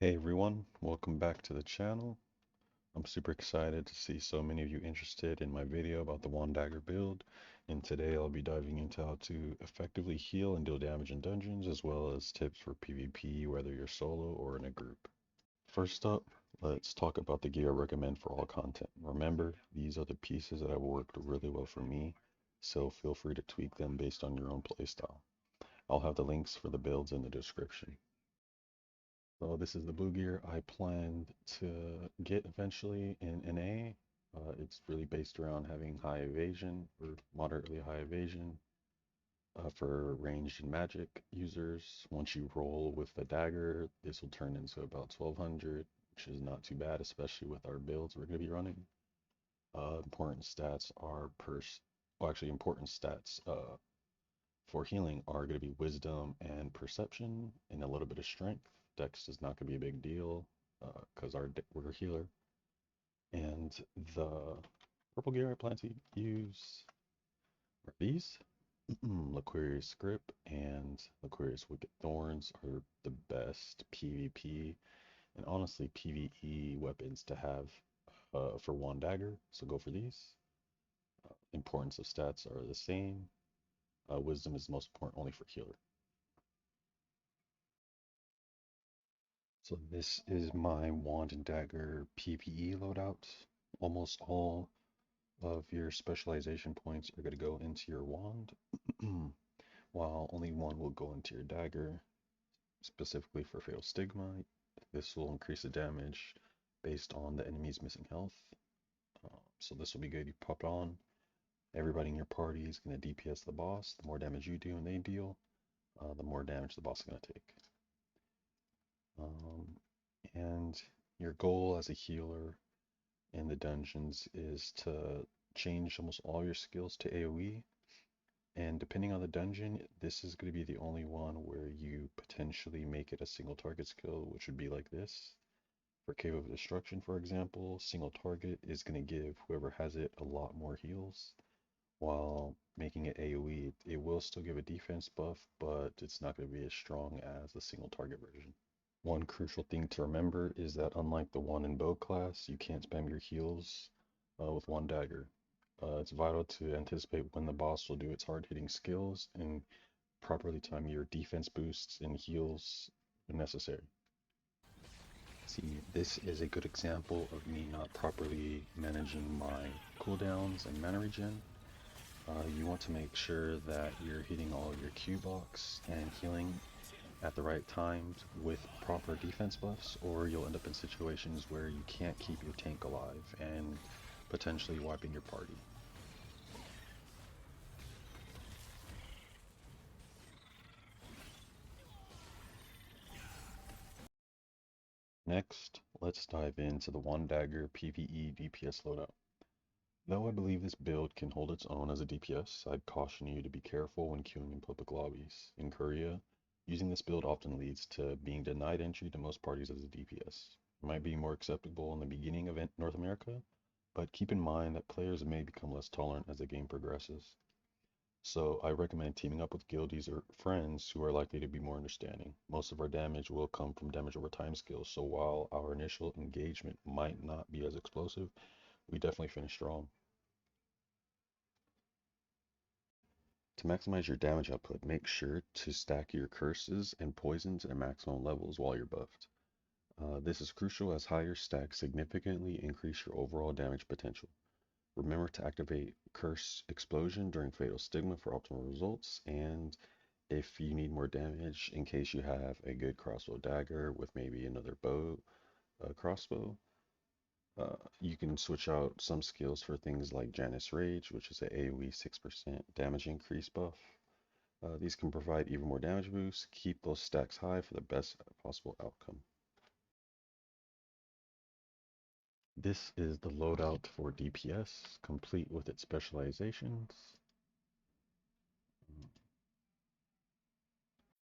Hey everyone, welcome back to the channel. I'm super excited to see so many of you interested in my video about the Dagger build, and today I'll be diving into how to effectively heal and deal damage in dungeons, as well as tips for PvP, whether you're solo or in a group. First up, let's talk about the gear I recommend for all content. Remember, these are the pieces that have worked really well for me, so feel free to tweak them based on your own playstyle. I'll have the links for the builds in the description. So this is the blue gear I planned to get eventually in NA. It's really based around having high evasion or moderately high evasion for ranged and magic users. Once you roll with the dagger, this will turn into about 1200, which is not too bad, especially with our builds we're going to be running. Important stats are important stats for healing are going to be wisdom and perception and a little bit of strength. Dex is not going to be a big deal because we're a healer. And the purple gear I plan to use are these. Laquarius Grip and Laquarius Wicked Thorns are the best PvP and honestly PvE weapons to have for one dagger. So go for these. Importance of stats are the same. Wisdom is most important only for healer. So this is my wand and dagger PvE loadout. Almost all of your specialization points are going to go into your wand, while only one will go into your dagger, specifically for Fatal Stigma. This will increase the damage based on the enemy's missing health. So this will be good. You pop it on. Everybody in your party is going to DPS the boss. The more damage you do and they deal, the more damage the boss is going to take. Um, and your goal as a healer in the dungeons is to change almost all your skills to AoE. And depending on the dungeon, this is going to be the only one where you potentially make it a single target skill, which would be like this. For Cave of Destruction, for example, single target is going to give whoever has it a lot more heals, while making it AoE, it will still give a defense buff, but it's not going to be as strong as the single target version. One crucial thing to remember is that unlike the one in bow class, you can't spam your heals with one dagger. It's vital to anticipate when the boss will do its hard-hitting skills and properly time your defense boosts and heals when necessary. See, this is a good example of me not properly managing my cooldowns and mana regen. You want to make sure that you're hitting all your Q box and healing at the right times with proper defense buffs, or you'll end up in situations where you can't keep your tank alive and potentially wiping your party. Next, let's dive into the One Dagger PvE DPS loadout. Though I believe this build can hold its own as a DPS, I'd caution you to be careful when queuing in public lobbies. In Korea, using this build often leads to being denied entry to most parties as a DPS. It might be more acceptable in the beginning of North America, but keep in mind that players may become less tolerant as the game progresses. So I recommend teaming up with guildies or friends who are likely to be more understanding. Most of our damage will come from damage over time skills, so while our initial engagement might not be as explosive, we definitely finish strong. To maximize your damage output, make sure to stack your curses and poisons at maximum levels while you're buffed. This is crucial as higher stacks significantly increase your overall damage potential. Remember to activate Curse Explosion during Fatal Stigma for optimal results, and if you need more damage, in case you have a good crossbow dagger with maybe another crossbow, you can switch out some skills for things like Janus Rage, which is a AoE 6% damage increase buff. These can provide even more damage boosts. Keep those stacks high for the best possible outcome. This is the loadout for DPS, complete with its specializations.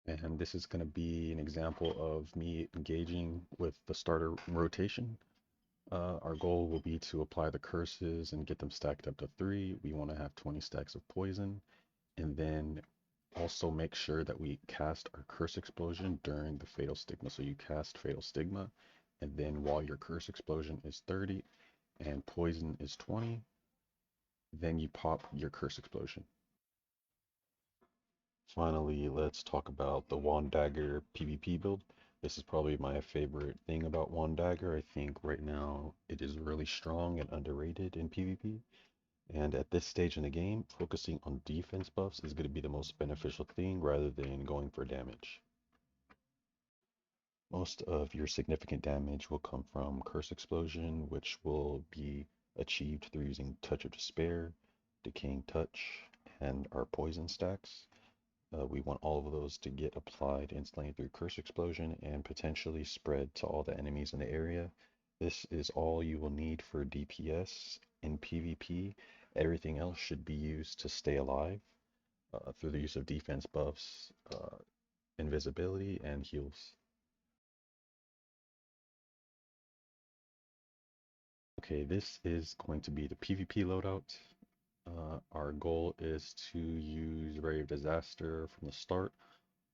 And this is going to be an example of me engaging with the starter rotation. Our goal will be to apply the curses and get them stacked up to 3. We want to have 20 stacks of poison. And then Also make sure that we cast our curse explosion during the fatal stigma. So you cast fatal stigma, and then while your curse explosion is 30 and poison is 20, then you pop your curse explosion. Finally, let's talk about the Wand Dagger PvP build. This is probably my favorite thing about Wand Dagger. I think right now it is really strong and underrated in PvP. And at this stage in the game, focusing on defense buffs is going to be the most beneficial thing rather than going for damage. Most of your significant damage will come from Curse Explosion, which will be achieved through using Touch of Despair, Decaying Touch, and our poison stacks. We want all of those to get applied instantly through Curse Explosion and potentially spread to all the enemies in the area. This is all you will need for DPS in PvP. Everything else should be used to stay alive through the use of defense buffs, invisibility, and heals. Okay, this is going to be the PvP loadout. Our goal is to use Ray of Disaster from the start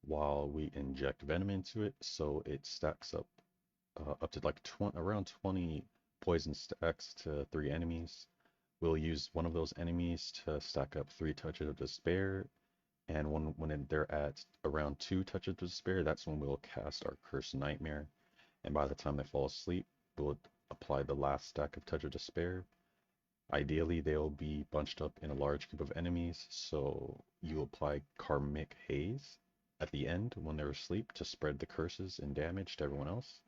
while we inject Venom into it, so it stacks up to like around 20 poison stacks to 3 enemies. We'll use one of those enemies to stack up 3 touches of despair, and they're at around 2 touches of despair, that's when we'll cast our Cursed Nightmare. And by the time they fall asleep, we'll apply the last stack of Touch of Despair. Ideally, they'll be bunched up in a large group of enemies, so you apply Karmic Haze at the end when they're asleep to spread the curses and damage to everyone else.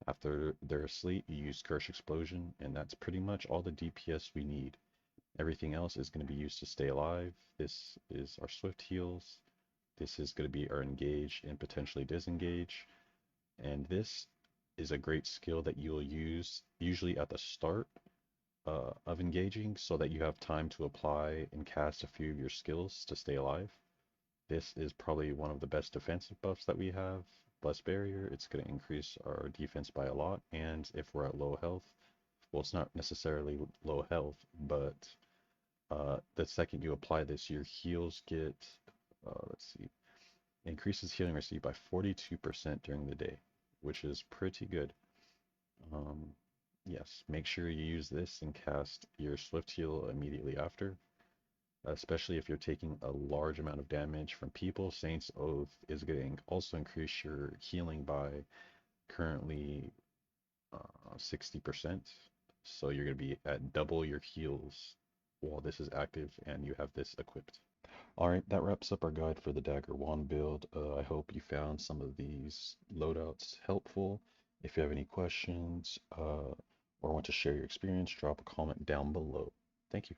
After they're asleep, you use Curse Explosion, and that's pretty much all the DPS we need. Everything else is going to be used to stay alive. This is our Swift Heals. This is going to be our Engage and potentially Disengage. And this is a great skill that you'll use usually at the start of engaging so that you have time to apply and cast a few of your skills to stay alive. This is probably one of the best defensive buffs that we have. Bless Barrier, it's going to increase our defense by a lot, and if we're at low health, well, it's not necessarily low health, but the second you apply this, your heals get, let's see, increases healing received by 42% during the day, which is pretty good. Um, yes, make sure you use this and cast your Swift Heal immediately after, especially if you're taking a large amount of damage from people. Saint's Oath is going to also increase your healing by currently 60%. So you're going to be at double your heals while this is active and you have this equipped. Alright, that wraps up our guide for the Dagger Wand build. I hope you found some of these loadouts helpful. If you have any questions or want to share your experience, drop a comment down below. Thank you.